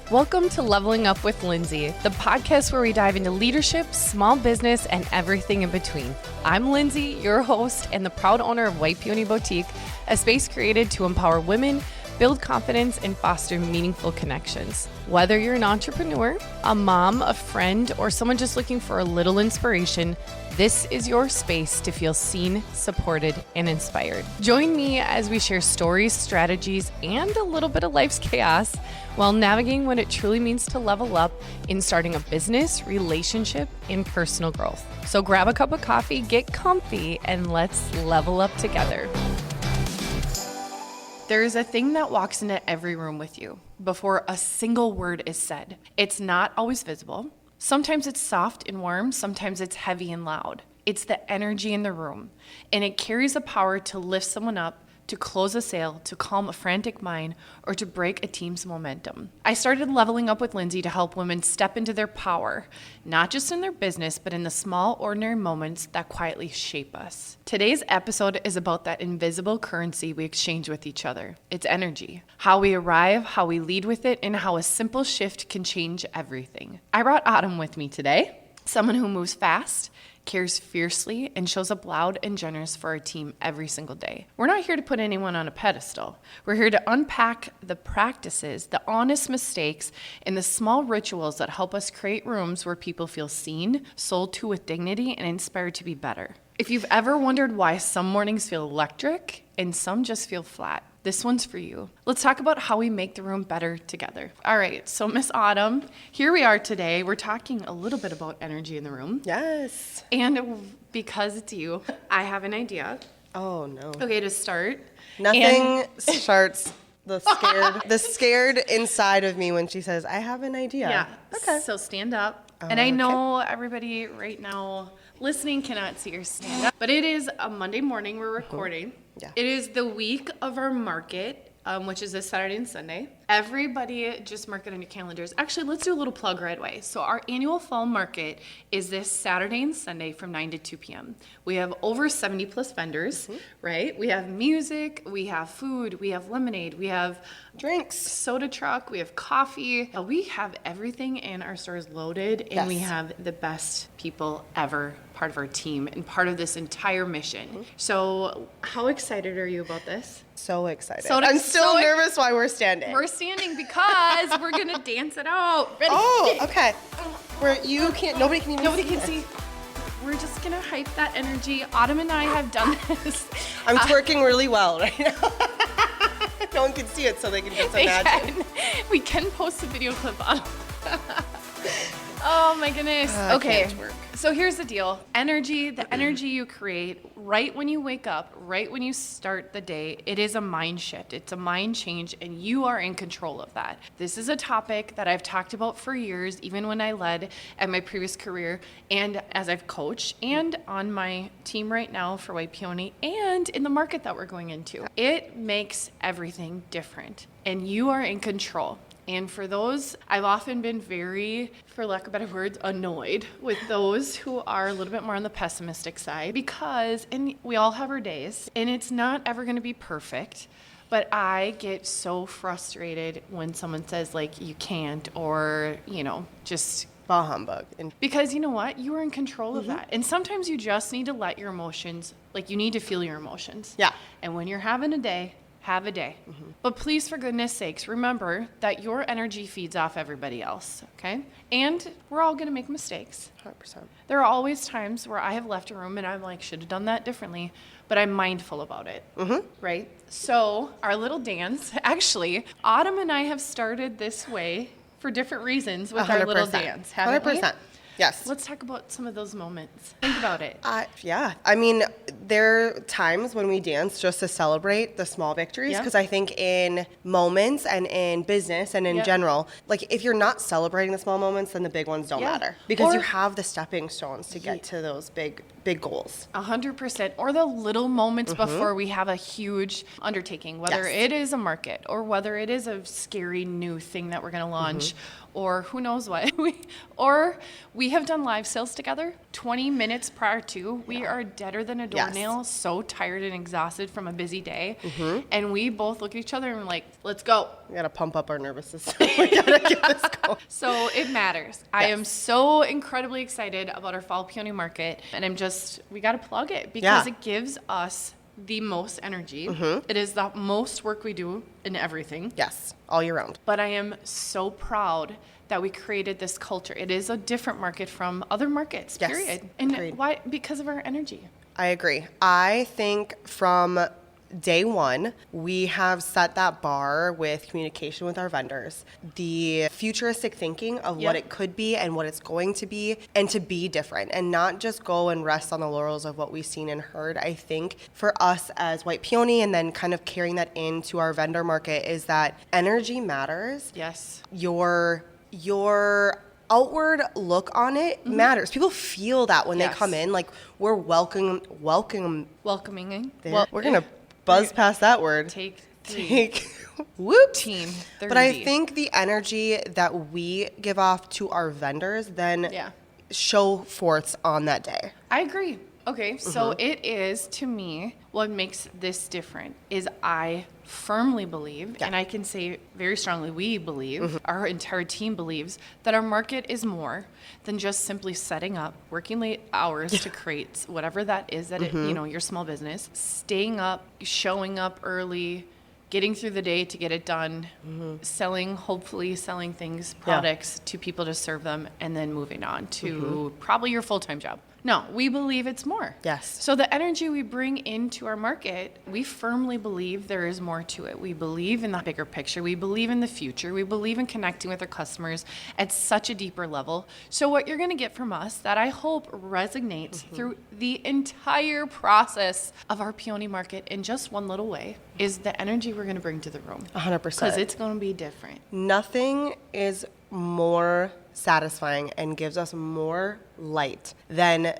Welcome to Leveling Up with Lindsay, the podcast where we dive into leadership, small business, and everything in between. I'm Lindsay, your host and the proud owner of White Peony Boutique, a space created to empower women, build confidence, and foster meaningful connections. Whether you're an entrepreneur, a mom, a friend, or someone just looking for a little inspiration, this is your space to feel seen, supported, and inspired. Join me as we share stories, strategies, and a little bit of life's chaos while navigating what it truly means to level up in starting a business, relationship, and personal growth. So grab a cup of coffee, get comfy, and let's level up together. There is a thing that walks into every room with you before a single word is said. It's not always visible. Sometimes it's soft and warm, sometimes it's heavy and loud. It's the energy in the room, and it carries a power to lift someone up, to close a sale, to calm a frantic mind, or to break a team's momentum. I started Leveling Up with Lindsay to help women step into their power, not just in their business, but in the small, ordinary moments that quietly shape us. Today's episode is about that invisible currency we exchange with each other. It's energy. How we arrive, how we lead with it, and how a simple shift can change everything. I brought Autumn with me today, someone who moves fast, cares fiercely, and shows up loud and generous for our team every single day. We're not here to put anyone on a pedestal. We're here to unpack the practices, the honest mistakes, and the small rituals that help us create rooms where people feel seen, sold to with dignity, and inspired to be better. If you've ever wondered why some mornings feel electric and some just feel flat, this one's for you. Let's talk about how we make the room better together. All right, so Miss Autumn, here we are today. We're talking a little bit about energy in the room. Yes. And because it's you, I have an idea. Oh, no. Okay, to start. Nothing starts the scared inside of me when she says, I have an idea. Yeah. Okay. So stand up. And I know everybody right now listening cannot see your stand up, but it is a Monday morning we're recording. Yeah. It is the week of our market, which is this Saturday and Sunday. Everybody just mark it on your calendars. Actually, let's do a little plug right away. So our annual fall market is this Saturday and Sunday from 9 to 2 p.m. We have over 70 plus vendors, right? We have music, we have food, we have lemonade, we have Drinks, soda truck, we have coffee. We have everything in our stores loaded, and we have the best people ever part of our team and part of this entire mission. So how excited are you about this? So excited. I'm still nervous while we're standing. We're standing because we're going to dance it out. Ready? Oh, okay. Nobody can see. We're just going to hype that energy. Autumn and I have done this. I'm twerking really well right now. No one can see it, so they can just imagine. We can post a video clip on. Oh my goodness. Okay. So here's the deal. Energy, the energy you create right when you wake up, right when you start the day, it is a mind shift. It's a mind change, and you are in control of that. This is a topic that I've talked about for years, even when I led at my previous career, and as I've coached, and on my team right now for White Peony, and in the market that we're going into. It makes everything different, and you are in control. And for those, I've often been very, for lack of better words, annoyed with those who are a little bit more on the pessimistic side and we all have our days, and it's not ever going to be perfect, but I get so frustrated when someone says, like, you can't, or, just bah humbug. Because you know what? You are in control of that. And sometimes you just need to let your emotions, you need to feel your emotions. Yeah. And when you're having a day, have a day. But please, for goodness sakes, remember that your energy feeds off everybody else, okay? And we're all going to make mistakes. 100%. There are always times where I have left a room and I'm like, should have done that differently, but I'm mindful about it, right? So our little dance, actually, Autumn and I have started this way for different reasons with 100%. Our little dance, haven't 100%. we? Yes. Let's talk about some of those moments. Think about it. Yeah. I mean, there are times when we dance just to celebrate the small victories, because I think in moments and in business and in general, if you're not celebrating the small moments, then the big ones don't matter, because you have the stepping stones to get to those big goals. 100%. Or the little moments before we have a huge undertaking, whether it is a market or whether it is a scary new thing that we're going to launch, or who knows what. We have done live sales together 20 minutes prior to. We are deader than a doornail thumbnail, so tired and exhausted from a busy day. And we both look at each other and we're like, let's go. We got to pump up our nervous system. We got to get this going. So it matters. I am so incredibly excited about our fall peony market. And we got to plug it because it gives us the most energy. It is the most work we do in everything. Yes, all year round. But I am so proud that we created this culture. It is a different market from other markets, period. And agreed. why? Because of our energy. I agree. I think from day one, we have set that bar with communication with our vendors, the futuristic thinking of what it could be and what it's going to be, and to be different and not just go and rest on the laurels of what we've seen and heard. I think for us as White Peony, and then kind of carrying that into our vendor market, is that energy matters. Yes. Your outward look on it matters. People feel that when they come in, like we're welcoming. Welcoming. We're gonna buzz past that word. Take whoop. Team 30. But I think the energy that we give off to our vendors then show forth on that day. I agree. Okay, so it is, to me, what makes this different is I firmly believe, and I can say very strongly, we believe, our entire team believes, that our market is more than just simply setting up, working late hours to create whatever that is that your small business, staying up, showing up early, getting through the day to get it done, hopefully selling things, products to people to serve them, and then moving on to probably your full-time job. No, we believe it's more. Yes. So the energy we bring into our market, we firmly believe there is more to it. We believe in the bigger picture. We believe in the future. We believe in connecting with our customers at such a deeper level. So what you're going to get from us that I hope resonates through the entire process of our peony market in just one little way is the energy we're going to bring to the room. 100%. Because it's going to be different. Nothing is more satisfying and gives us more light than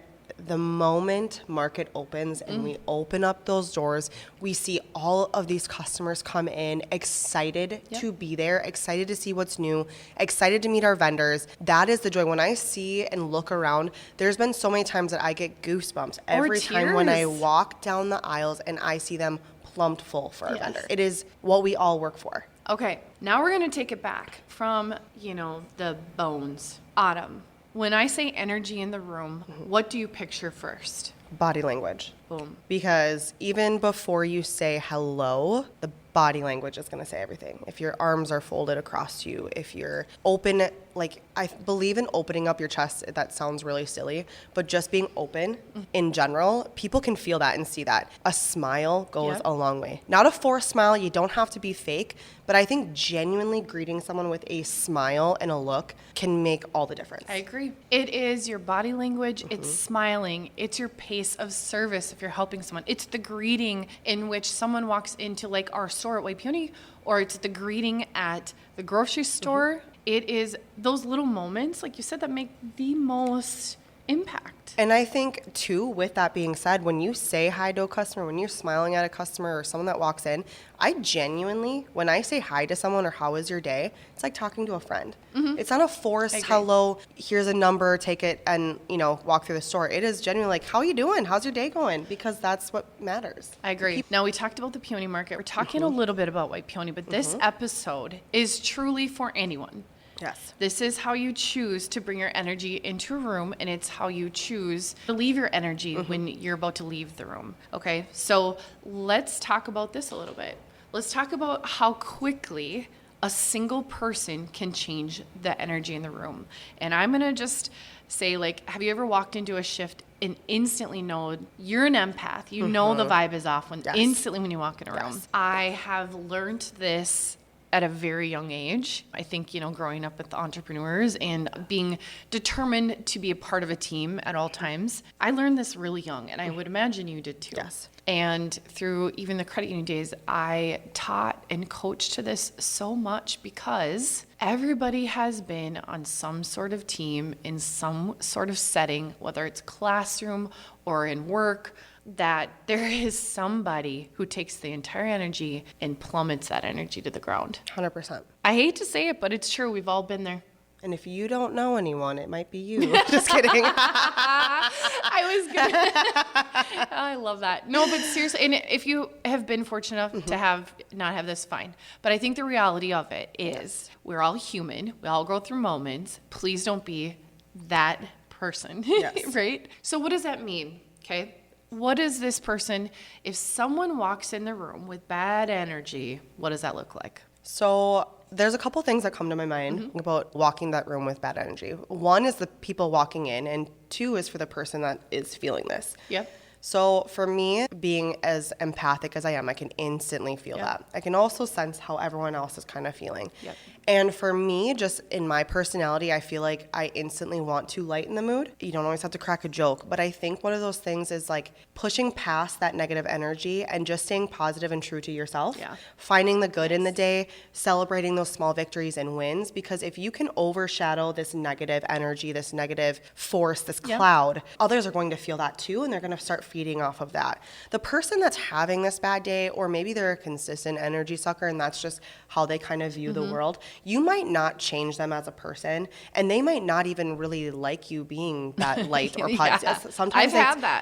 the moment market opens and we open up those doors, we see all of these customers come in excited to be there, excited to see what's new, excited to meet our vendors. That is the joy. When I see and look around, there's been so many times that I get goosebumps every time when I walk down the aisles and I see them plumped full for our vendor. It is what we all work for. Okay, now we're going to take it back from, the bones. Autumn, when I say energy in the room, what do you picture first? Body language. Boom. Because even before you say hello, the body language is going to say everything. If your arms are folded across you, if you're open, like I believe in opening up your chest. That sounds really silly, but just being open in general, people can feel that and see that. A smile goes a long way. Not a forced smile. You don't have to be fake, but I think genuinely greeting someone with a smile and a look can make all the difference. I agree. It is your body language. It's smiling. It's your pace of service if you're helping someone. It's the greeting in which someone walks into like our store at White Peony, or it's the greeting at the grocery store. It is those little moments, like you said, that make the most impact. And I think, too, with that being said, when you say hi to a customer, when you're smiling at a customer or someone that walks in, I genuinely, when I say hi to someone or how was your day, it's like talking to a friend. It's not a forced hello, here's a number, take it, and, walk through the store. It is genuinely like, how are you doing? How's your day going? Because that's what matters. I agree. Now, we talked about the peony market. We're talking a little bit about White Peony, but this episode is truly for anyone. Yes. This is how you choose to bring your energy into a room, and it's how you choose to leave your energy when you're about to leave the room. Okay, so let's talk about this a little bit. Let's talk about how quickly a single person can change the energy in the room. And I'm going to just say, have you ever walked into a shift and instantly know you're an empath? You know the vibe is off instantly when you walk in a room. I have learned this at a very young age. I think, growing up with entrepreneurs and being determined to be a part of a team at all times, I learned this really young, and I would imagine you did too. Yes. And through even the credit union days, I taught and coached to this so much because everybody has been on some sort of team in some sort of setting, whether it's classroom or in work, that there is somebody who takes the entire energy and plummets that energy to the ground. 100%. I hate to say it, but it's true. We've all been there. And if you don't know anyone, it might be you. Just kidding. I love that. No, but seriously, and if you have been fortunate enough to not have this, fine. But I think the reality of it is we're all human. We all go through moments. Please don't be that person, Yes. right? So what does that mean? Okay. What is this person, if someone walks in the room with bad energy, what does that look like? So there's a couple things that come to my mind about walking that room with bad energy. One is the people walking in, and two is for the person that is feeling this. Yep. So for me, being as empathic as I am, I can instantly feel that. I can also sense how everyone else is kind of feeling. Yep. And for me, just in my personality, I feel like I instantly want to lighten the mood. You don't always have to crack a joke, but I think one of those things is like pushing past that negative energy and just staying positive and true to yourself. Yeah. Finding the good in the day, celebrating those small victories and wins, because if you can overshadow this negative energy, this negative force, this cloud, others are going to feel that too, and they're going to start feeding off of that. The person that's having this bad day, or maybe they're a consistent energy sucker and that's just how they kind of view the world, you might not change them as a person, and they might not even really like you being that light or positive. Sometimes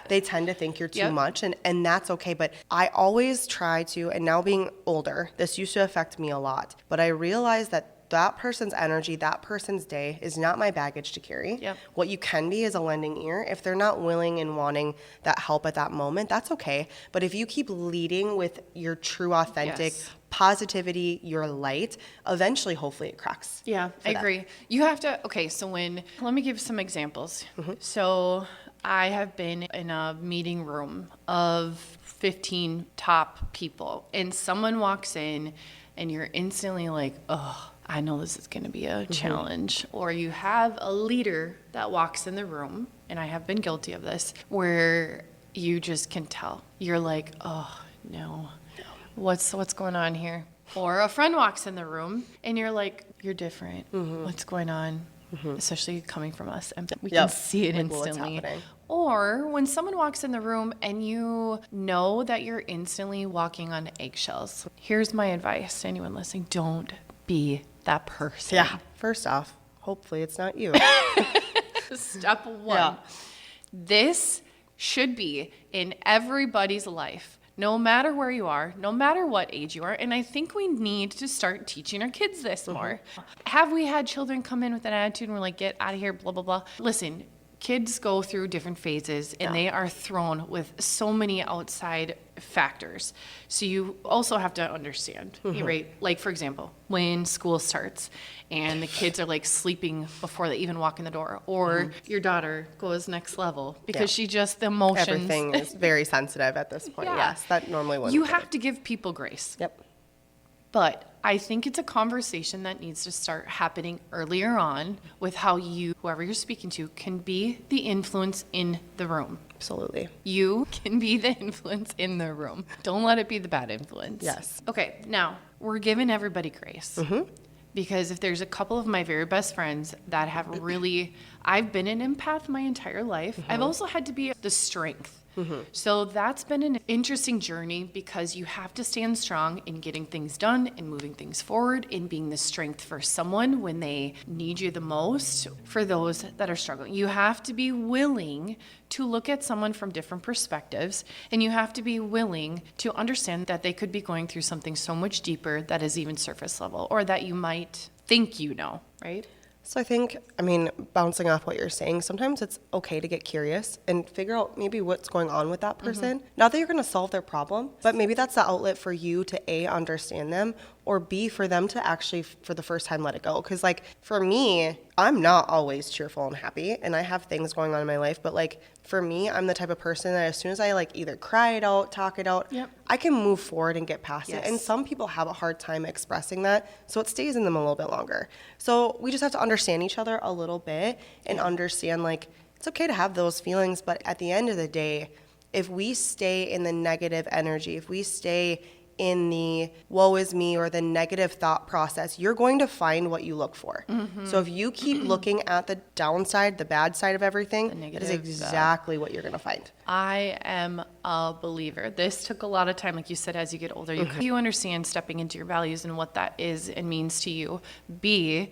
they tend to think you're too much, and that's okay. But I always try to, and now being older, this used to affect me a lot, but I realized that person's energy, that person's day is not my baggage to carry. Yep. What you can be is a lending ear. If they're not willing and wanting that help at that moment, that's okay. But if you keep leading with your true, authentic positivity, your light, eventually, hopefully it cracks. Yeah, I agree. You have to, so let me give some examples. So I have been in a meeting room of 15 top people, and someone walks in and you're instantly like, oh, I know this is going to be a challenge. Or you have a leader that walks in the room, and I have been guilty of this, where you just can tell. You're like, oh, no. What's going on here? Or a friend walks in the room, and you're like, you're different. What's going on? Especially coming from us. And we can see it instantly. Or when someone walks in the room and you know that you're instantly walking on eggshells. Here's my advice to anyone listening. Don't be that person. Yeah. First off, hopefully it's not you. Step one. This should be in everybody's life. No matter where you are, no matter what age you are. And I think we need to start teaching our kids this more. Have we had children come in with an attitude and we're like, get out of here, blah, blah, blah. Listen, kids go through different phases and they are thrown with so many outside factors. So you also have to understand, right? Like, for example, when school starts and the kids are like sleeping before they even walk in the door, or your daughter goes next level because she just, the emotions. Everything is very sensitive at this point. Yes, that normally wouldn't. You have to give people grace. Yep. But I think it's a conversation that needs to start happening earlier on with how you, whoever you're speaking to, can be the influence in the room. Absolutely. You can be the influence in the room. Don't let it be the bad influence. Yes. Okay, now we're giving everybody grace. Because if there's a couple of my very best friends that have really, I've been an empath my entire life. I've also had to be the strength. So that's been an interesting journey because you have to stand strong in getting things done and moving things forward and being the strength for someone when they need you the most. For those that are struggling, you have to be willing to look at someone from different perspectives, and you have to be willing to understand that they could be going through something so much deeper that is even surface level, or that you might think you know, right? So I think, bouncing off what you're saying, sometimes it's okay to get curious and figure out maybe what's going on with that person. Not that you're going to solve their problem, but maybe that's the outlet for you to A, understand them, or B, for them to actually, for the first time, let it go. Because, for me, I'm not always cheerful and happy, and I have things going on in my life, but, for me, I'm the type of person that as soon as I, either cry it out, talk it out, I can move forward and get past it. And some people have a hard time expressing that, so it stays in them a little bit longer. So we just have to understand each other a little bit and understand, it's okay to have those feelings, but at the end of the day, if we stay in the negative energy, if we stay in the woe is me or the negative thought process, you're going to find what you look for. So if you keep looking at the downside, the bad side of everything, that is exactly what you're going to find. I am a believer. This took a lot of time, like you said, as you get older. You understand stepping into your values and what that is and means to you. B,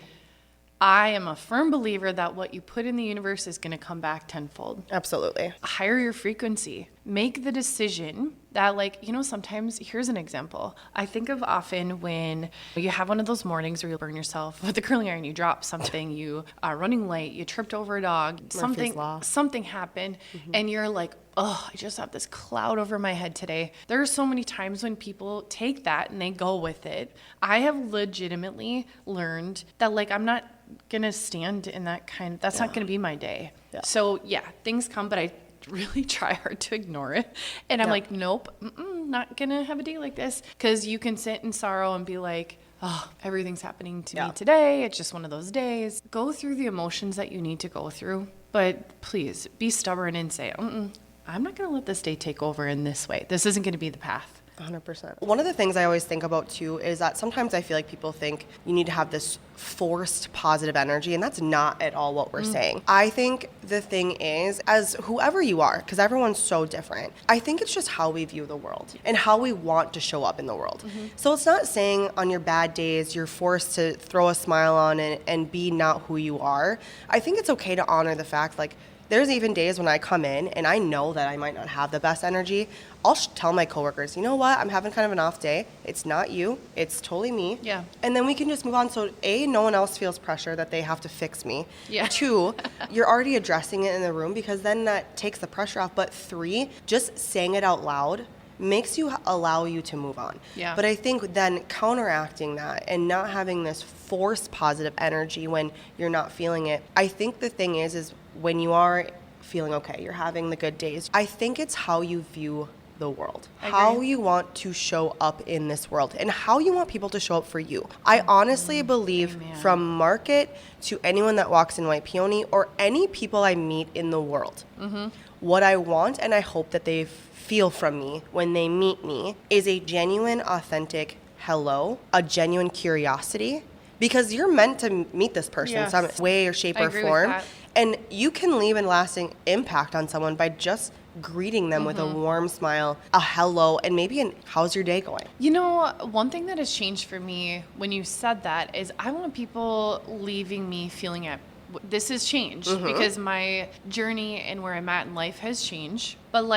I am a firm believer that what you put in the universe is going to come back tenfold. Absolutely. Higher your frequency. Make the decision that, like, sometimes, here's an example. I think of often when you have one of those mornings where you burn yourself with the curling iron, you drop something, you are running late, you tripped over a dog, something happened, and you're like, oh, I just have this cloud over my head today. There are so many times when people take that and they go with it. I have legitimately learned that, like, I'm not gonna stand in that's not gonna be my day. Yeah. So things come, but I really try hard to ignore it. And I'm like, nope, not gonna have a day like this. Because you can sit in sorrow and be like, oh, everything's happening to me today. It's just one of those days. Go through the emotions that you need to go through. But please be stubborn and say, I'm not gonna let this day take over in this way. This isn't gonna be the path. 100%. One of the things I always think about too is that sometimes I feel like people think you need to have this forced positive energy, and that's not at all what we're saying. I think the thing is, as whoever you are, because everyone's so different, I think it's just how we view the world and how we want to show up in the world. So it's not saying on your bad days you're forced to throw a smile on and be not who you are. I think it's okay to honor the fact, like, there's even days when I come in and I know that I might not have the best energy. I'll tell my coworkers, you know what? I'm having kind of an off day. It's not you. It's totally me. Yeah. And then we can just move on. So A, no one else feels pressure that they have to fix me. Yeah. 2, you're already addressing it in the room because then that takes the pressure off. But 3, just saying it out loud makes you allow you to move on. Yeah. But I think then counteracting that and not having this forced positive energy when you're not feeling it, I think the thing is when you are feeling okay, you're having the good days, I think it's how you view the world, how you want to show up in this world, and how you want people to show up for you. I honestly believe from market to anyone that walks in White Peony or any people I meet in the world, what I want and I hope that they feel from me when they meet me is a genuine, authentic hello, a genuine curiosity, because you're meant to meet this person in some way or shape or form. And you can leave a lasting impact on someone by just greeting them with a warm smile, a hello, and maybe how's your day going? One thing that has changed for me when you said that is I want people leaving me feeling this has changed because my journey and where I'm at in life has changed. But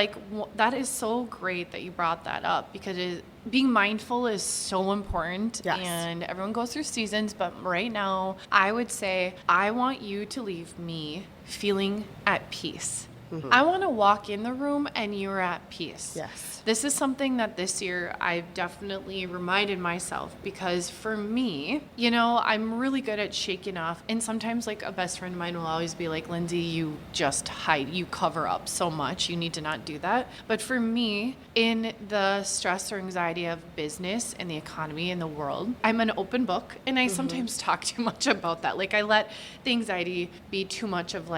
that is so great that you brought that up because being mindful is so important. Yes. And everyone goes through seasons, but right now I would say I want you to leave me feeling at peace. I want to walk in the room and you're at peace. Yes. This is something that this year I've definitely reminded myself because for me, I'm really good at shaking off. And sometimes a best friend of mine will always be like, Lindsay, you just hide, you cover up so much. You need to not do that. But for me, in the stress or anxiety of business and the economy and the world, I'm an open book. And I sometimes talk too much about that. I let the anxiety be too much of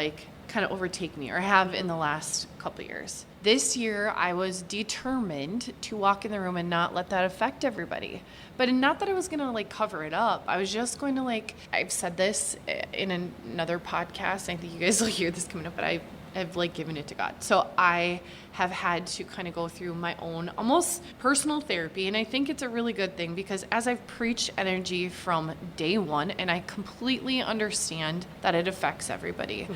kind of overtake me, or have in the last couple of years. This year, I was determined to walk in the room and not let that affect everybody. But not that I was going to cover it up. I was just going to I've said this in another podcast. I think you guys will hear this coming up, but I have given it to God. So I have had to kind of go through my own almost personal therapy. And I think it's a really good thing because as I've preached energy from day one, and I completely understand that it affects everybody.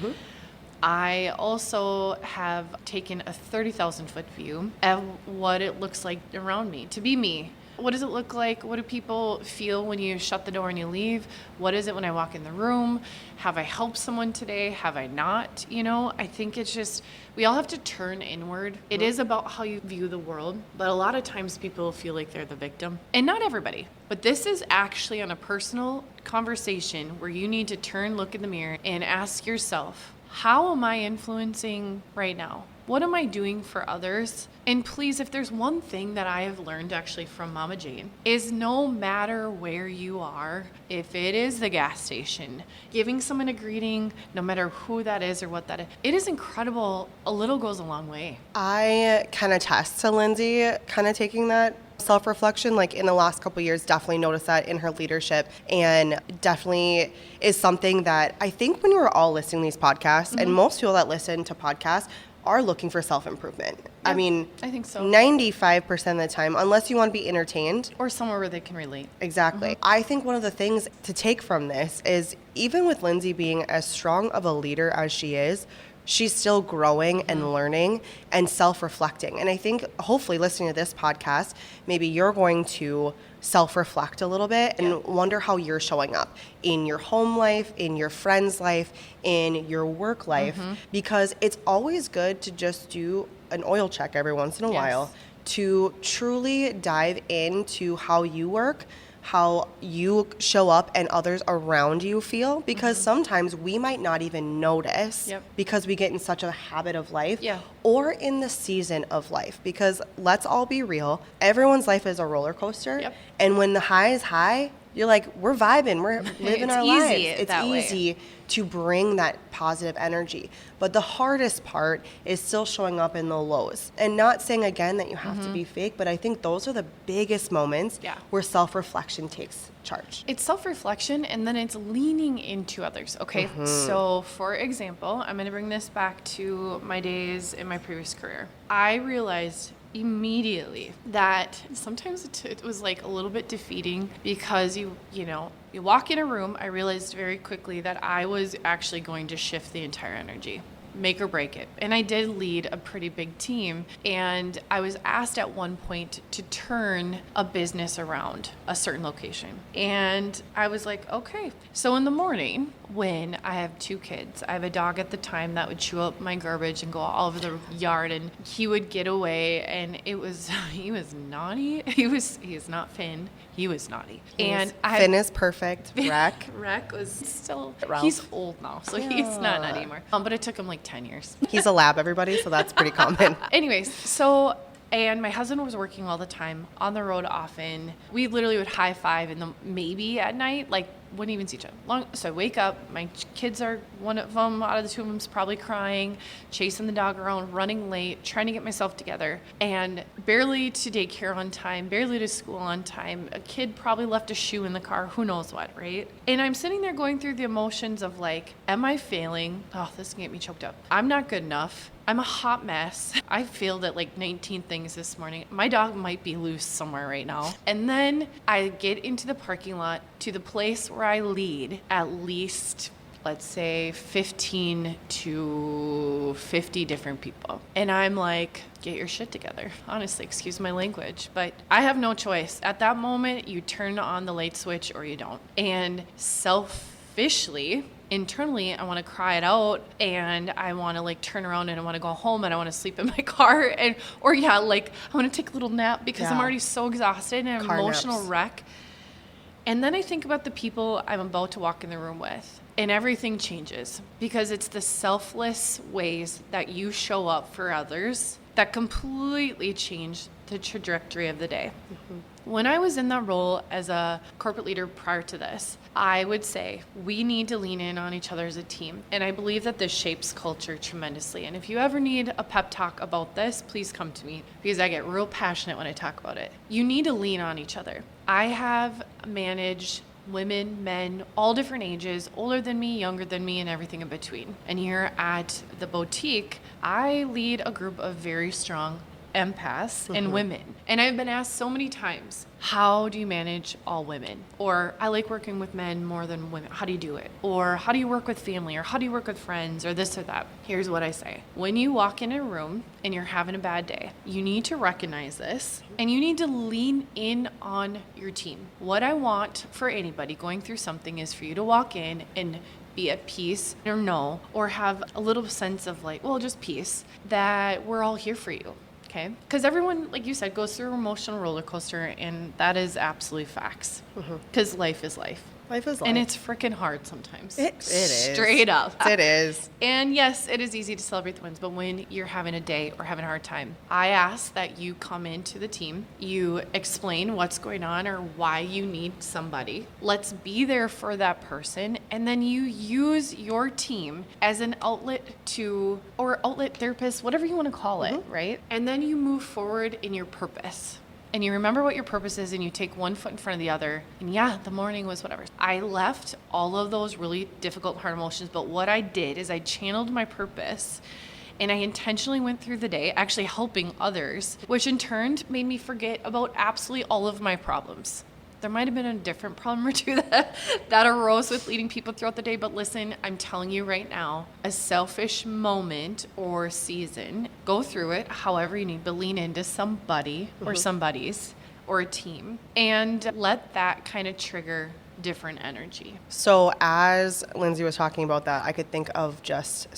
I also have taken a 30,000 foot view of what it looks like around me, to be me. What does it look like? What do people feel when you shut the door and you leave? What is it when I walk in the room? Have I helped someone today? Have I not? I think it's just, we all have to turn inward. It is about how you view the world, but a lot of times people feel like they're the victim. And not everybody, but this is actually on a personal conversation where you need to look in the mirror and ask yourself, how am I influencing right now? What am I doing for others? And please, if there's one thing that I have learned actually from Mama Jane, is no matter where you are, if it is the gas station, giving someone a greeting, no matter who that is or what that is, it is incredible. A little goes a long way. I can attest to Lindsay kind of taking that self-reflection, in the last couple of years, definitely noticed that in her leadership, and definitely is something that I think when we're all listening to these podcasts, and most people that listen to podcasts, are looking for self-improvement. I mean, I think so. 95% of the time, unless you want to be entertained. Or somewhere where they can relate. Exactly. I think one of the things to take from this is even with Lindsay being as strong of a leader as she is, she's still growing and learning and self-reflecting. And I think hopefully listening to this podcast, maybe you're going to self-reflect a little bit and wonder how you're showing up in your home life, in your friend's life, in your work life, because it's always good to just do an oil check every once in a while to truly dive into how you work, how you show up and others around you feel, because sometimes we might not even notice because we get in such a habit of life or in the season of life, because let's all be real, everyone's life is a roller coaster and when the high is high, you're like, we're vibing, we're living our lives. It's easy to bring that positive energy. But the hardest part is still showing up in the lows. And not saying again that you have to be fake, but I think those are the biggest moments where self-reflection takes charge. It's self-reflection and then it's leaning into others. Okay. So for example, I'm going to bring this back to my days in my previous career. I realized immediately that sometimes it was like a little bit defeating because you walk in a room. I realized very quickly that I was actually going to shift the entire energy, make or break it. And I did lead a pretty big team. And I was asked at one point to turn a business around a certain location. And I was like, okay. So in the morning, when I have 2 kids, I have a dog at the time that would chew up my garbage and go all over the yard, and he would get away, and he was naughty. He's not Finn. He was naughty. Finn is perfect. Wreck was still, Ralph. He's old now, so he's not anymore. But it took him like 10 years. He's a lab, everybody, so that's pretty common. Anyways, and my husband was working all the time, on the road often. We literally would high five maybe at night, like wouldn't even see each other. So I wake up, my kids are, one of them out of the 2 of them is probably crying, chasing the dog around, running late, trying to get myself together, and barely to daycare on time, barely to school on time. A kid probably left a shoe in the car, who knows what, right? And I'm sitting there going through the emotions of like, am I failing? Oh, this can get me choked up. I'm not good enough. I'm a hot mess. I failed at like 19 things this morning. My dog might be loose somewhere right now. And then I get into the parking lot to the place where I lead at least, let's say, 15 to 50 different people. And I'm like, get your shit together. Honestly, excuse my language, but I have no choice. At that moment, you turn on the light switch or you don't. And selfishly, internally, I want to cry it out and I want to like turn around and I want to go home and I want to sleep in my car I want to take a little nap because I'm already so exhausted and an emotional wreck. And then I think about the people I'm about to walk in the room with, and everything changes because it's the selfless ways that you show up for others that completely change the trajectory of the day. When I was in that role as a corporate leader prior to this, I would say we need to lean in on each other as a team. And I believe that this shapes culture tremendously. And if you ever need a pep talk about this, please come to me because I get real passionate when I talk about it. You need to lean on each other. I have managed women, men, all different ages, older than me, younger than me, and everything in between. And here at the boutique, I lead a group of very strong empaths and women. And I've been asked so many times, how do you manage all women? Or I like working with men more than women. How do you do it? Or how do you work with family? Or how do you work with friends? Or this or that. Here's what I say. When you walk in a room and you're having a bad day, you need to recognize this and you need to lean in on your team. What I want for anybody going through something is for you to walk in and be at peace or have a little sense of like, well, just peace, that we're all here for you. Okay? Because everyone, like you said, goes through an emotional roller coaster, and that is absolutely facts. Because life is life. Life is life. And it's freaking hard sometimes. It is. Straight up. It is. And yes, it is easy to celebrate the wins, but when you're having a day or having a hard time, I ask that you come into the team, you explain what's going on or why you need somebody. Let's be there for that person, and then you use your team as an outlet or outlet therapist, whatever you want to call it, right? And then you move forward in your purpose. And you remember what your purpose is and you take one foot in front of the other. And yeah, the morning was whatever. I left all of those really difficult, hard emotions, but what I did is I channeled my purpose And I intentionally went through the day actually helping others, which in turn made me forget about absolutely all of my problems. There might have been a different problem or two that arose with leading people throughout the day. But listen, I'm telling you right now, a selfish moment or season, go through it however you need, but lean into somebody or somebody's or a team and let that kind of trigger different energy. So as Lindsay was talking about that, I could think of just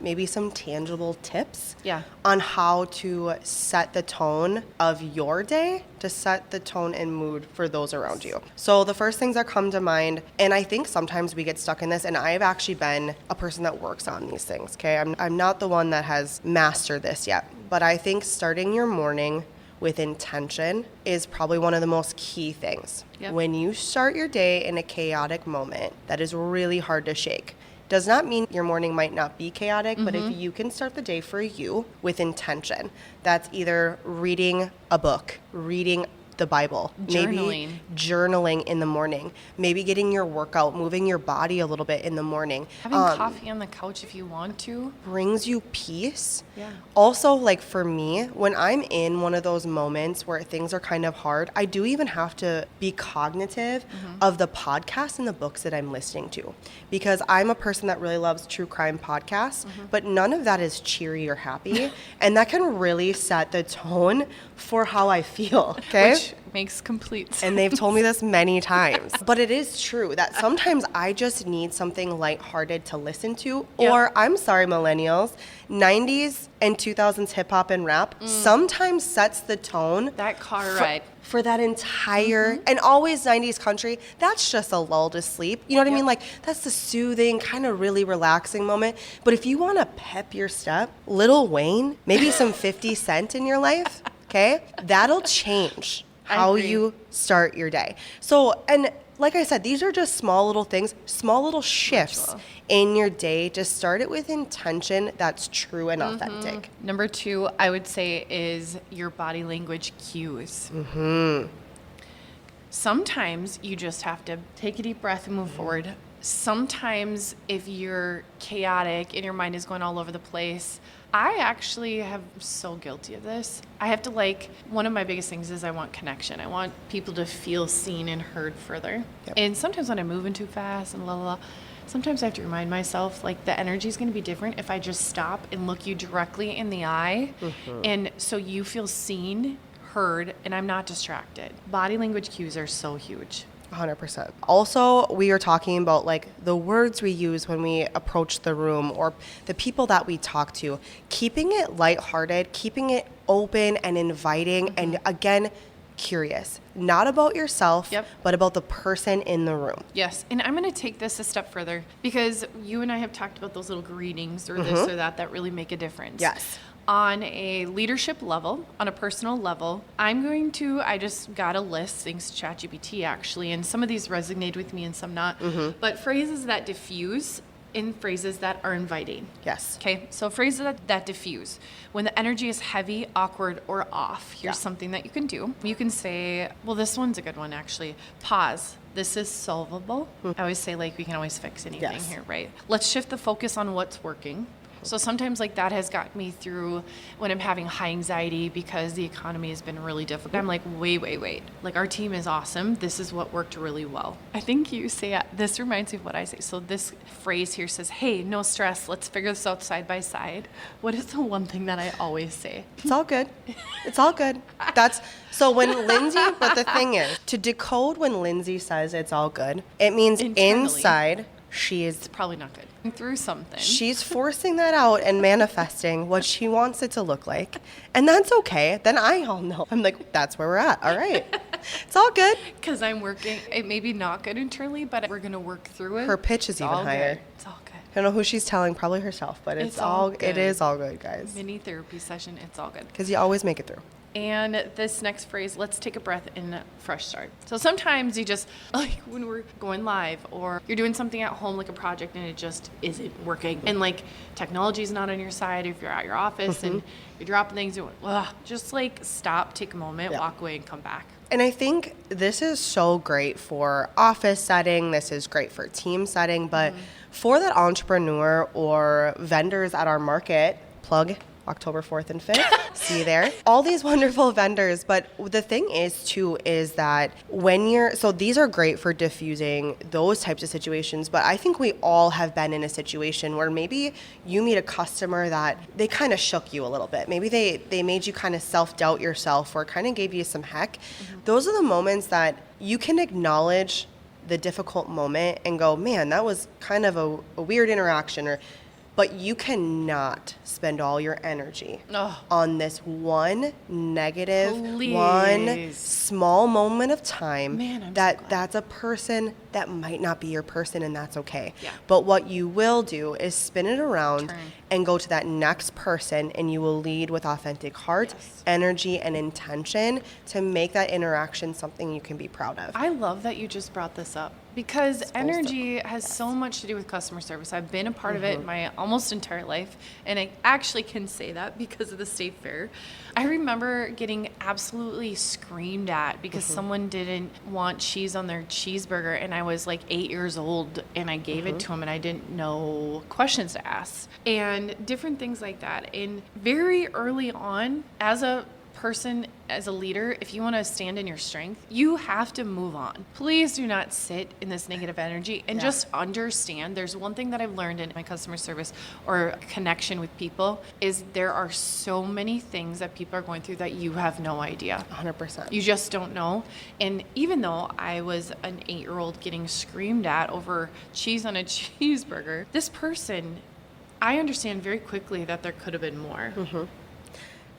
maybe some tangible tips on how to set the tone of your day, to set the tone and mood for those around you. So the first things that come to mind, and I think sometimes we get stuck in this, and I've actually been a person that works on these things, okay? I'm not the one that has mastered this yet, but I think starting your morning with intention is probably one of the most key things. Yep. When you start your day in a chaotic moment, that is really hard to shake. Does not mean your morning might not be chaotic, but if you can start the day for you with intention, that's either reading a book, reading the Bible, maybe journaling in the morning, maybe getting your workout, moving your body a little bit in the morning. Having coffee on the couch if you want to. Brings you peace. Yeah. Also, like for me, when I'm in one of those moments where things are kind of hard, I do even have to be cognitive of the podcasts and the books that I'm listening to, because I'm a person that really loves true crime podcasts, but none of that is cheery or happy. And that can really set the tone for how I feel. Okay. Which makes complete sense. And they've told me this many times. But it is true that sometimes I just need something lighthearted to listen to. Yep. Or, I'm sorry, millennials, 90s and 2000s hip hop and rap sometimes sets the tone. That car ride. For that entire, and always 90s country, that's just a lull to sleep. You know what I mean? Like, that's the soothing, kind of really relaxing moment. But if you want to pep your step, Lil Wayne, maybe some 50 Cent in your life, okay? That'll change how you start your day. So, and like I said, these are just small little things, small little shifts in your day. Just start it with intention that's true and authentic. Number 2, I would say, is your body language cues. Sometimes you just have to take a deep breath and move forward. Sometimes if you're chaotic and your mind is going all over the place, I actually am so guilty of this. I have to one of my biggest things is I want connection. I want people to feel seen and heard further. Yep. And sometimes when I'm moving too fast and sometimes I have to remind myself, the energy is going to be different if I just stop and look you directly in the eye. And so you feel seen, heard, and I'm not distracted. Body language cues are so huge. 100%. Also, we are talking about the words we use when we approach the room or the people that we talk to, keeping it lighthearted, keeping it open and inviting, and again, curious, not about yourself, but about the person in the room. Yes. And I'm going to take this a step further because you and I have talked about those little greetings or this or that really make a difference. Yes. On a leadership level, on a personal level, I just got a list, thanks to ChatGPT actually, and some of these resonate with me and some not, but phrases that diffuse and phrases that are inviting. Yes. Okay, so phrases that diffuse. When the energy is heavy, awkward, or off, here's something that you can do. You can say, well, this one's a good one actually. Pause. This is solvable. I always say we can always fix anything here, right? Let's shift the focus on what's working. So sometimes that has gotten me through when I'm having high anxiety because the economy has been really difficult. I'm wait. Our team is awesome. This is what worked really well. I think you say, this reminds me of what I say. So this phrase here says, hey, no stress. Let's figure this out side by side. What is the one thing that I always say? It's all good. It's all good. So when Lindsay, but the thing is, to decode when Lindsay says it's all good, it means inside it's probably not good. Through something. She's forcing that out and manifesting what she wants it to look like. And that's okay. Then I all know. I'm that's where we're at. All right. It's all good. Because I'm working. It may be not good internally, but we're going to work through it. Her pitch is even higher. It's all good. I don't know who she's telling, probably herself, but it is all good, guys. Mini therapy session, it's all good. Because you always make it through. And this next phrase, let's take a breath and fresh start. So sometimes you just, when we're going live or you're doing something at home, a project, and it just isn't working. And technology's not on your side. If you're at your office and you're dropping things, just stop, take a moment, walk away and come back. And I think this is so great for office setting. This is great for team setting. But for that entrepreneur or vendors at our market, plug October 4th and 5th. See you there. All these wonderful vendors. But the thing is, too, is that so these are great for diffusing those types of situations. But I think we all have been in a situation where maybe you meet a customer that they kind of shook you a little bit. Maybe they made you kind of self-doubt yourself or kind of gave you some heck. Mm-hmm. Those are the moments that you can acknowledge the difficult moment and go, man, that was kind of a weird interaction, but you cannot spend all your energy on this one negative, one small moment of time. Man, that's a person that might not be your person, and that's okay. Yeah. But what you will do is spin it around and go to that next person, and you will lead with authentic heart, energy, and intention to make that interaction something you can be proud of. I love that you just brought this up because energy has so much to do with customer service. I've been a part of it my almost entire life, and I actually can say that because of the state fair. I remember getting absolutely screamed at because someone didn't want cheese on their cheeseburger, and I was like 8 years old, and I gave it to them, and I didn't know questions to ask, and different things like that. And very early on, as a person, as a leader, if you want to stand in your strength, you have to move on. Please do not sit in this negative energy and just understand. There's one thing that I've learned in my customer service or connection with people is there are so many things that people are going through that you have no idea. 100%. You just don't know. And even though I was an 8-year-old getting screamed at over cheese on a cheeseburger, this person, I understand very quickly that there could have been more.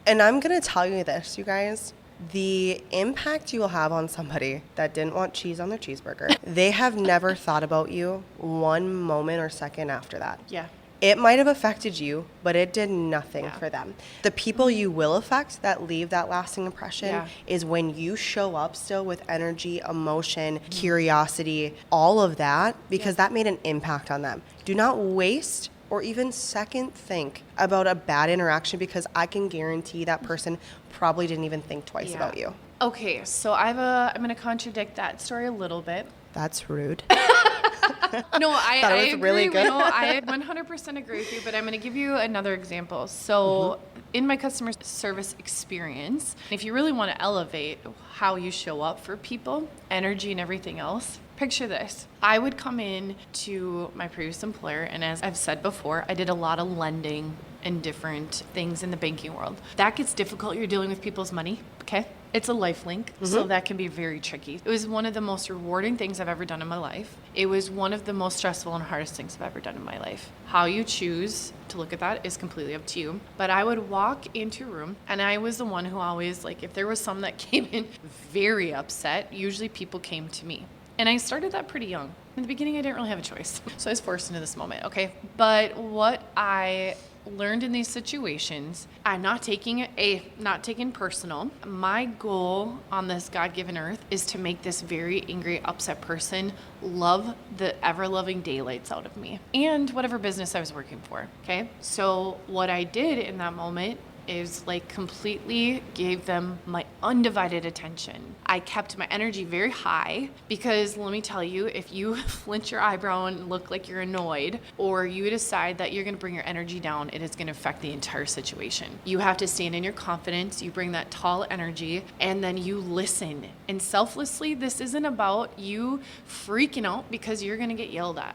And I'm going to tell you this, you guys. The impact you will have on somebody that didn't want cheese on their cheeseburger, they have never thought about you one moment or second after that. Yeah. It might have affected you, but it did nothing for them. The people you will affect that leave that lasting impression is when you show up still with energy, emotion, curiosity, all of that, because that made an impact on them. Do not waste or even second think about a bad interaction, because I can guarantee that person probably didn't even think twice about you. Okay, so I'm going to contradict that story a little bit. That's rude. No, I thought it was agree. really good. No, I 100% agree with you, but I'm going to give you another example. So in my customer service experience, if you really want to elevate how you show up for people, energy and everything else, picture this. I would come in to my previous employer, and as I've said before, I did a lot of lending and different things in the banking world. That gets difficult. You're dealing with people's money, okay? It's a life link, so that can be very tricky. It was one of the most rewarding things I've ever done in my life. It was one of the most stressful and hardest things I've ever done in my life. How you choose to look at that is completely up to you. But I would walk into a room, and I was the one who always, like, if there was some that came in very upset, usually people came to me. And I started that pretty young. In the beginning, I didn't really have a choice. So I was forced into this moment, okay? But what I learned in these situations, I'm not taking personal. My goal on this God-given earth is to make this very angry, upset person love the ever-loving daylights out of me and whatever business I was working for, okay? So what I did in that moment is like completely gave them my undivided attention. I kept my energy very high because let me tell you, if you flinch your eyebrow and look like you're annoyed, or you decide that you're going to bring your energy down, it is going to affect the entire situation. You have to stand in your confidence, you bring that tall energy, and then you listen. And selflessly, this isn't about you freaking out because you're going to get yelled at.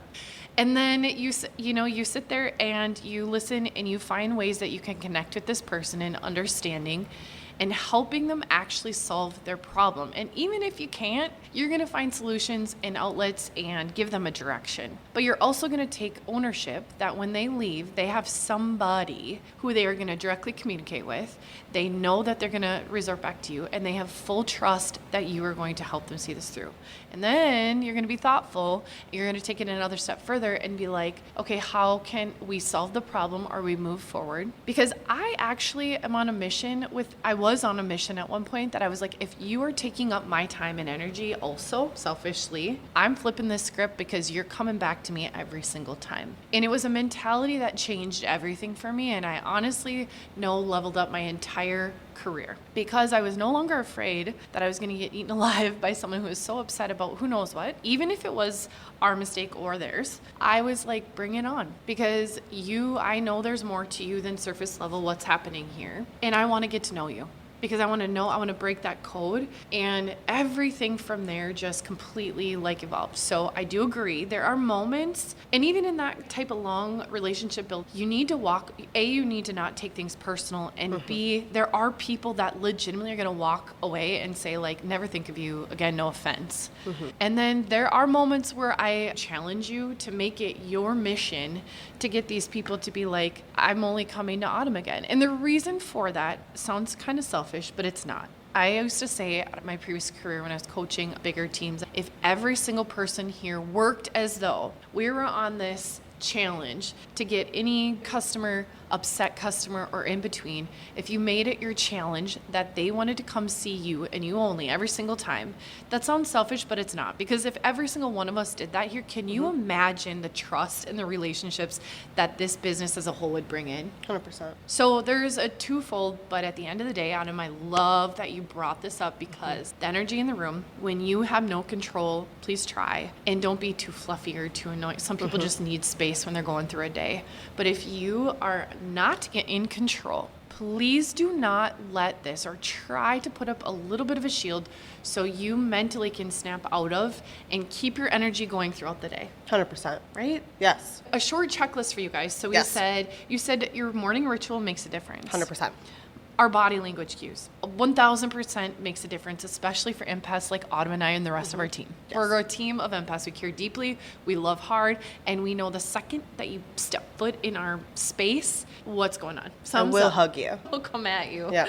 And then you sit there and you listen and you find ways that you can connect with this person in understanding and helping them actually solve their problem. And even if you can't, you're going to find solutions and outlets and give them a direction. But you're also going to take ownership that when they leave, they have somebody who they are going to directly communicate with. They know that they're going to resort back to you, and they have full trust that you are going to help them see this through. And then you're going to be thoughtful. You're going to take it another step further and be like, okay, how can we solve the problem or we move forward? Because I actually am on a mission I was on a mission at one point that I was like, if you are taking up my time and energy also, selfishly, I'm flipping this script because you're coming back to me every single time. And it was a mentality that changed everything for me. And I honestly leveled up my entire career because I was no longer afraid that I was going to get eaten alive by someone who was so upset about who knows what, even if it was our mistake or theirs. I was like, bring it on, because I know there's more to you than surface level what's happening here, and I want to get to know you. Because I want to break that code, and everything from there just completely like evolved. So I do agree. There are moments, and even in that type of long relationship build, you need to you need to not take things personal, and B, there are people that legitimately are going to walk away and say like, never think of you again, no offense. And then there are moments where I challenge you to make it your mission to get these people to be like, I'm only coming to Autumn again. And the reason for that sounds kind of selfish, but it's not. I used to say at my previous career when I was coaching bigger teams, if every single person here worked as though we were on this challenge to get any customer, upset customer, or in between, if you made it your challenge that they wanted to come see you and you only every single time, that sounds selfish, but it's not. Because if every single one of us did that here, can you imagine the trust and the relationships that this business as a whole would bring in? 100%. So there's a twofold, but at the end of the day, Autumn, I love that you brought this up, because the energy in the room, when you have no control, please try, and don't be too fluffy or too annoying. Some people just need space when they're going through a day. But if you are not in control, please do not let this, or try to put up a little bit of a shield so you mentally can snap out of and keep your energy going throughout the day. 100%. Right? Yes. A short checklist for you guys. So you said your morning ritual makes a difference. 100%. Our body language cues. 1000% makes a difference, especially for empaths like Autumn and I and the rest of our team. Yes. We're a team of empaths. We care deeply, we love hard, and we know the second that you step foot in our space, what's going on. And we'll hug you. We'll come at you. Yeah.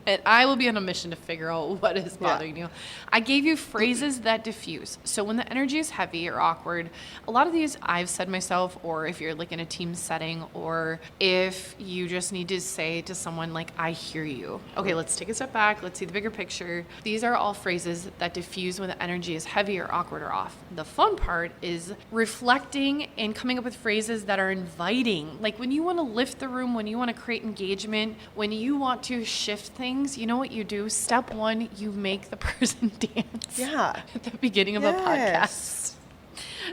And I will be on a mission to figure out what is bothering you. I gave you phrases that diffuse. So when the energy is heavy or awkward, a lot of these I've said myself, or if you're like in a team setting, or if you just need to say to someone like, I hear you. Okay, let's take a step back. Let's see the bigger picture. These are all phrases that diffuse when the energy is heavy or awkward or off. The fun part is reflecting and coming up with phrases that are inviting. Like when you want to lift the room, when you want to create engagement, when you want to shift things, you know what you do? Step one, you make the person dance. Yeah. At the beginning of a podcast.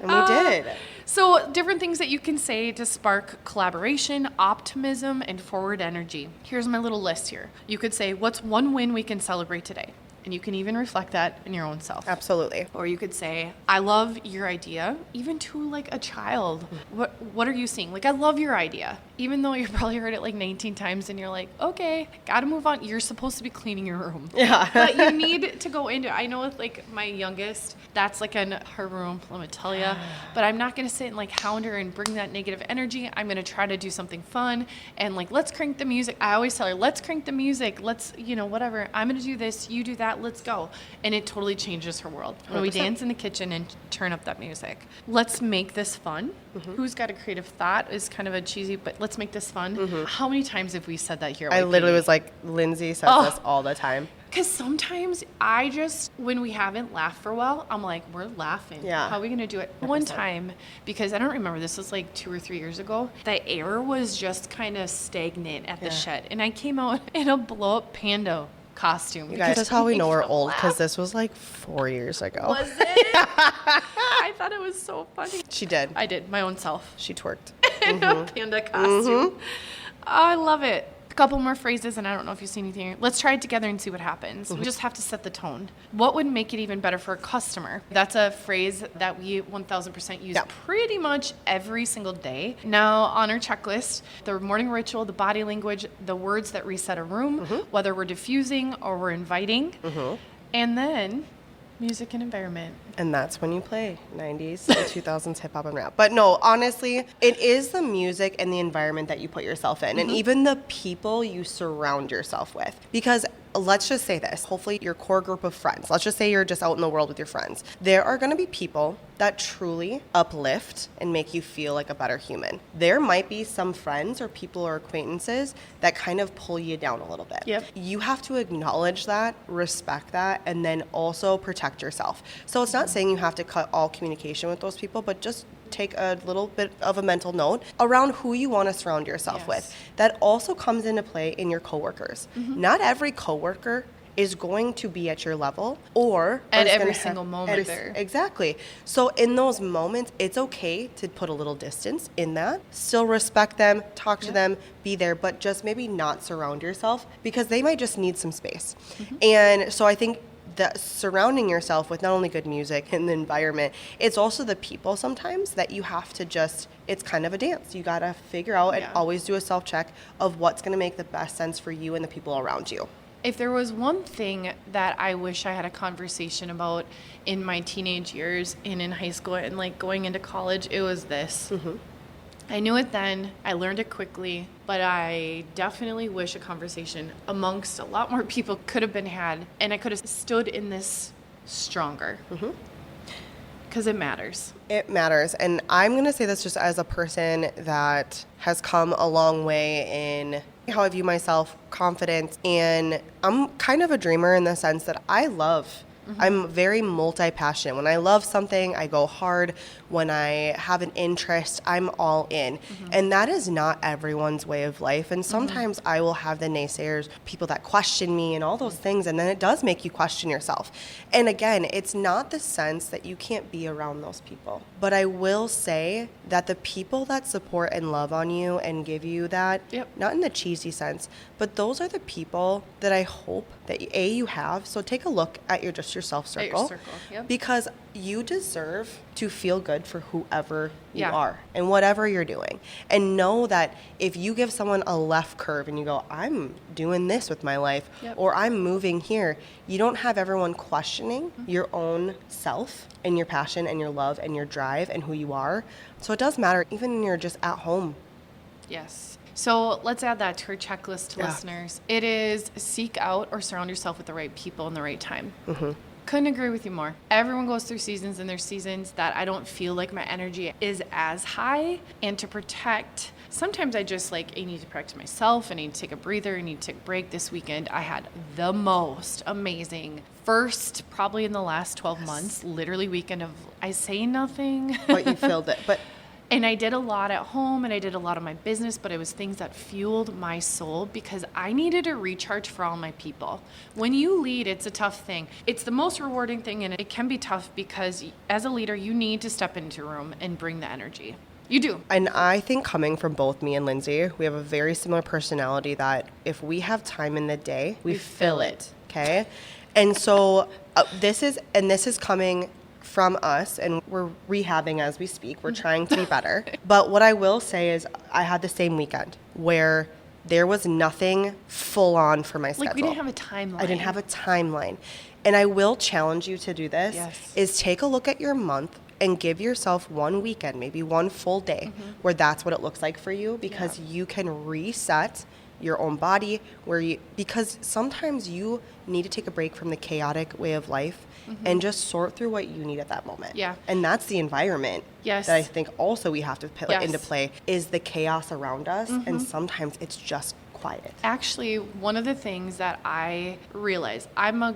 And we did. So different things that you can say to spark collaboration, optimism, and forward energy. Here's my little list here. You could say, what's one win we can celebrate today? And you can even reflect that in your own self. Absolutely. Or you could say, I love your idea, even to like a child. What are you seeing? Like, I love your idea. Even though you've probably heard it like 19 times and you're like, okay, gotta move on. You're supposed to be cleaning your room. Yeah. But you need to go into it. I know with like my youngest, that's like in her room, let me tell you. But I'm not gonna sit and like hound her and bring that negative energy. I'm gonna try to do something fun and like, let's crank the music. I always tell her, let's crank the music. Let's, whatever. I'm gonna do this, you do that. Let's go. And it totally changes her world. When we 100%. dance in the kitchen and turn up that music. Let's make this fun. Who's got a creative thought is kind of a cheesy, but let's make this fun. How many times have we said that here? I literally was like, Lindsay says this all the time. Because sometimes when we haven't laughed for a while, I'm like, we're laughing. Yeah. How are we going to do it? 100%. One time, because I don't remember, this was like 2 or 3 years ago, the air was just kind of stagnant at the shed. And I came out in a blow up panda costume. You guys, that's how we know we're old, because this was like 4 years ago. Was it? I thought it was so funny. She did. I did, my own self. She twerked. In a panda costume. Oh, I love it. A couple more phrases, and I don't know if you've seen anything. Let's try it together and see what happens. We just have to set the tone. What would make it even better for a customer? That's a phrase that we 1000% use pretty much every single day. Now, on our checklist, the morning ritual, the body language, the words that reset a room, whether we're diffusing or we're inviting, and then music and environment. And that's when you play 90s and 2000s hip hop and rap. But no, honestly, it is the music and the environment that you put yourself in, and even the people you surround yourself with. Because let's just say this, hopefully your core group of friends, let's just say you're just out in the world with your friends. There are going to be people that truly uplift and make you feel like a better human. There might be some friends or people or acquaintances that kind of pull you down a little bit. Yep. You have to acknowledge that, respect that, and then also protect yourself. So it's not saying you have to cut all communication with those people, but just take a little bit of a mental note around who you want to surround yourself with. Yes. That also comes into play in your coworkers. Not every coworker is going to be at your level or At is every gonna single moment there. Exactly. So in those moments, it's okay to put a little distance in that. Still respect them, talk to them, be there, but just maybe not surround yourself because they might just need some space. And so I think that surrounding yourself with not only good music and the environment, it's also the people sometimes that you have to just, it's kind of a dance. You got to figure out and always do a self-check of what's going to make the best sense for you and the people around you. If there was one thing that I wish I had a conversation about in my teenage years and in high school and like going into college, it was this. I knew it then, I learned it quickly, but I definitely wish a conversation amongst a lot more people could have been had, and I could have stood in this stronger. Because it matters. It matters. And I'm going to say this just as a person that has come a long way in how I view myself, confidence, and I'm kind of a dreamer in the sense that I love I'm very multi-passionate. When I love something, I go hard. When I have an interest, I'm all in. And that is not everyone's way of life. And sometimes I will have the naysayers, people that question me and all those things. And then it does make you question yourself. And again, it's not the sense that you can't be around those people. But I will say that the people that support and love on you and give you that, not in the cheesy sense, but those are the people that I hope that you have. So take a look at your self circle, because you deserve to feel good for whoever you are and whatever you're doing, and know that if you give someone a left curve and you go, I'm doing this with my life, or I'm moving here, you don't have everyone questioning your own self and your passion and your love and your drive and who you are. So it does matter even when you're just at home. Yes. So let's add that to our checklist, listeners. It is seek out or surround yourself with the right people in the right time. Couldn't agree with you more. Everyone goes through seasons, and there's seasons that I don't feel like my energy is as high. And to protect, sometimes I just I need to protect myself. I need to take a breather. I need to take a break. This weekend, I had the most amazing first, probably in the last 12 months, literally weekend of I say nothing. But you filled it. And I did a lot at home, and I did a lot of my business, but it was things that fueled my soul because I needed a recharge for all my people. When you lead, it's a tough thing. It's the most rewarding thing, and it can be tough because as a leader, you need to step into a room and bring the energy. You do. And I think coming from both me and Lindsay, we have a very similar personality that if we have time in the day, we fill it. Okay? And so this is coming from us, and we're rehabbing as we speak. We're trying to be better. But what I will say is I had the same weekend where there was nothing full on for my schedule. We didn't have a timeline. I didn't have a timeline. And I will challenge you to do this, is take a look at your month and give yourself one weekend, maybe one full day, where that's what it looks like for you, because you can reset your own body, because sometimes you need to take a break from the chaotic way of life and just sort through what you need at that moment. And that's the environment that I think also we have to put into play, is the chaos around us, and sometimes it's just quiet. Actually, one of the things that I realize, I'm a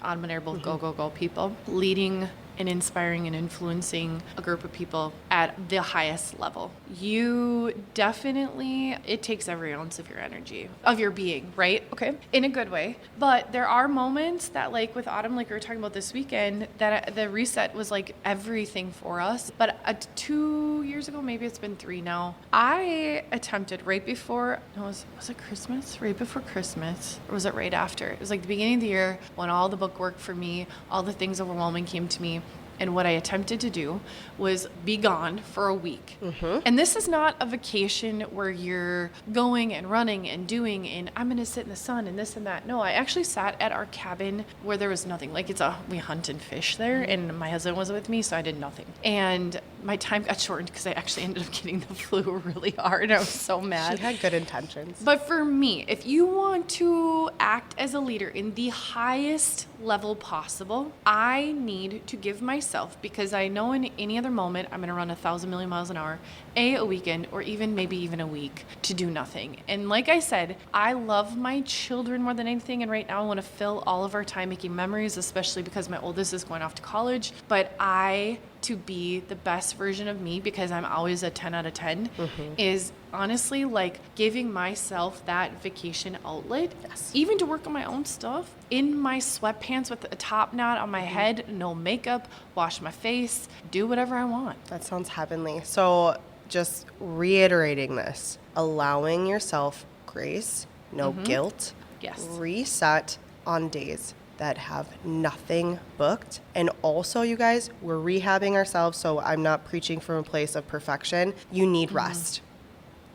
unbearable go people, leading and inspiring and influencing a group of people at the highest level. You definitely, it takes every ounce of your energy, of your being, right? Okay. In a good way. But there are moments that with Autumn, like we were talking about this weekend, that the reset was everything for us. But 2 years ago, maybe it's been 3 now, I attempted was it Christmas? Right before Christmas? Or was it right after? It was the beginning of the year when all the book work for me, all the things overwhelming came to me. And what I attempted to do was be gone for a week. And this is not a vacation where you're going and running and doing and I'm going to sit in the sun and this and that. No, I actually sat at our cabin where there was nothing. We hunt and fish there, and my husband was with me, so I did nothing. And my time got shortened because I actually ended up getting the flu really hard. I was so mad. She had good intentions. But for me, if you want to act as a leader in the highest level possible, I need to give myself, because I know in any other moment I'm going to run 1,000 million miles an hour, a weekend, or maybe even a week, to do nothing. And like I said, I love my children more than anything, and right now I want to fill all of our time making memories, especially because my oldest is going off to college. But I to be the best version of me, because I'm always a 10 out of 10, is honestly like giving myself that vacation outlet, even to work on my own stuff in my sweatpants with a top knot on my head, no makeup, wash my face, do whatever I want. That sounds heavenly. So just reiterating this, allowing yourself grace, no guilt, reset on days that have nothing booked. And also, you guys, we're rehabbing ourselves, so I'm not preaching from a place of perfection. You need rest.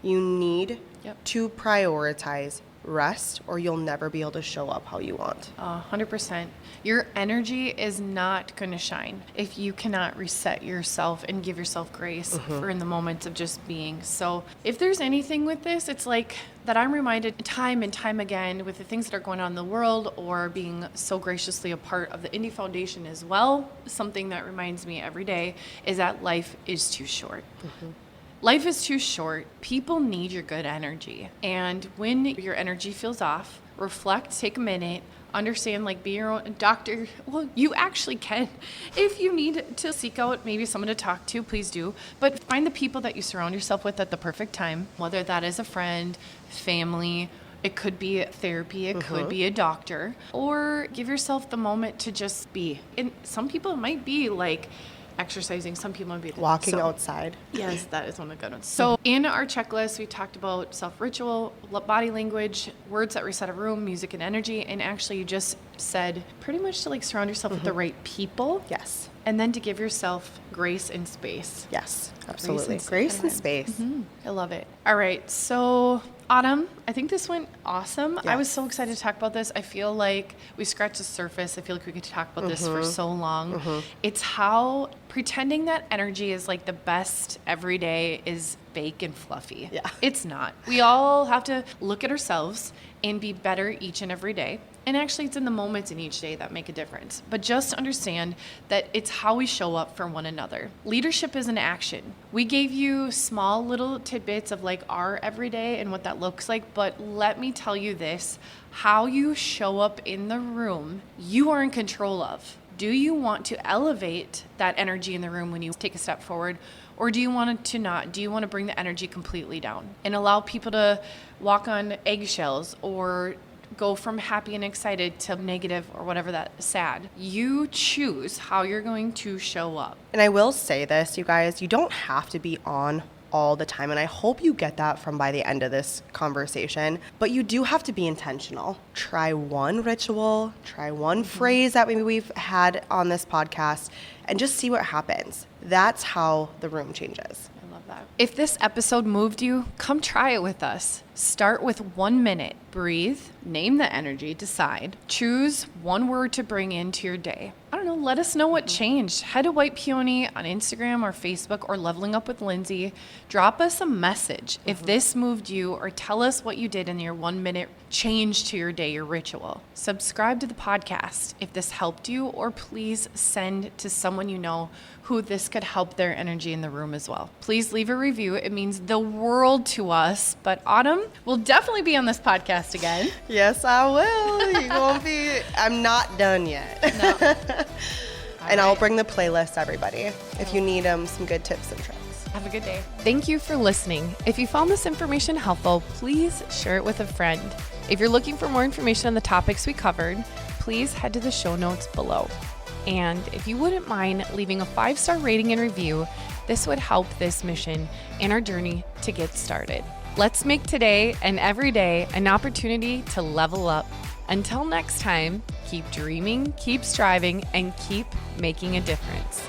You need to prioritize rest, or you'll never be able to show up how you want. 100%. Your energy is not going to shine if you cannot reset yourself and give yourself grace for in the moments of just being. So if there's anything with this, it's like that I'm reminded time and time again with the things that are going on in the world, or being so graciously a part of the Indie Foundation as well. Something that reminds me every day is that life is too short. Life is too short. People need your good energy. And when your energy feels off, reflect, take a minute, understand, like, be your own doctor. Well, you actually can. If you need to seek out maybe someone to talk to, please do. But find the people that you surround yourself with at the perfect time, whether that is a friend, family, it could be therapy, it could be a doctor, or give yourself the moment to just be. And some people, it might be like exercising, some people might be walking outside. Yes, that is one of the good ones. So in our checklist, we talked about self-ritual, body language, words that reset a room, music and energy, and actually you just said pretty much to like surround yourself with the right people. Yes. And then to give yourself grace and space. Yes, absolutely. Grace and space. I love it. All right, so Autumn, I think this went awesome. Yes. I was so excited to talk about this. I feel like we scratched the surface. I feel like we could talk about this for so long. It's how pretending that energy is like the best every day is fake and fluffy. Yeah. It's not. We all have to look at ourselves and be better each and every day. And actually, it's in the moments in each day that make a difference. But just understand that it's how we show up for one another. Leadership is an action. We gave you small little tidbits of like our everyday and what that looks like. But let me tell you this, how you show up in the room, you are in control of. Do you want to elevate that energy in the room when you take a step forward? Or do you want it to not? Do you want to bring the energy completely down and allow people to walk on eggshells, or go from happy and excited to negative, or whatever, that sad? You choose how you're going to show up. And I will say this, you guys, you don't have to be on all the time. And I hope you get that from by the end of this conversation. But you do have to be intentional. Try one ritual, try one phrase that maybe we've had on this podcast, and just see what happens. That's how the room changes. I love that. If this episode moved you, come try it with us. Start with 1 minute. Breathe, name the energy, decide. Choose one word to bring into your day. I don't know, let us know what changed. Head to White Peony on Instagram or Facebook, or Leveling Up with Lindsay. Drop us a message if this moved you, or tell us what you did in your 1 minute change to your day, your ritual. Subscribe to the podcast if this helped you, or please send to someone you know who this could help their energy in the room as well. Please leave a review. It means the world to us. But Autumn will definitely be on this podcast again. Yes, I will. You won't be. I'm not done yet. No. And I'll bring the playlist, everybody, if you need some good tips and tricks. Have a good day. Thank you for listening. If you found this information helpful, please share it with a friend. If you're looking for more information on the topics we covered, please head to the show notes below. And if you wouldn't mind leaving a 5-star rating and review, this would help this mission and our journey to get started. Let's make today and every day an opportunity to level up. Until next time, keep dreaming, keep striving, and keep making a difference.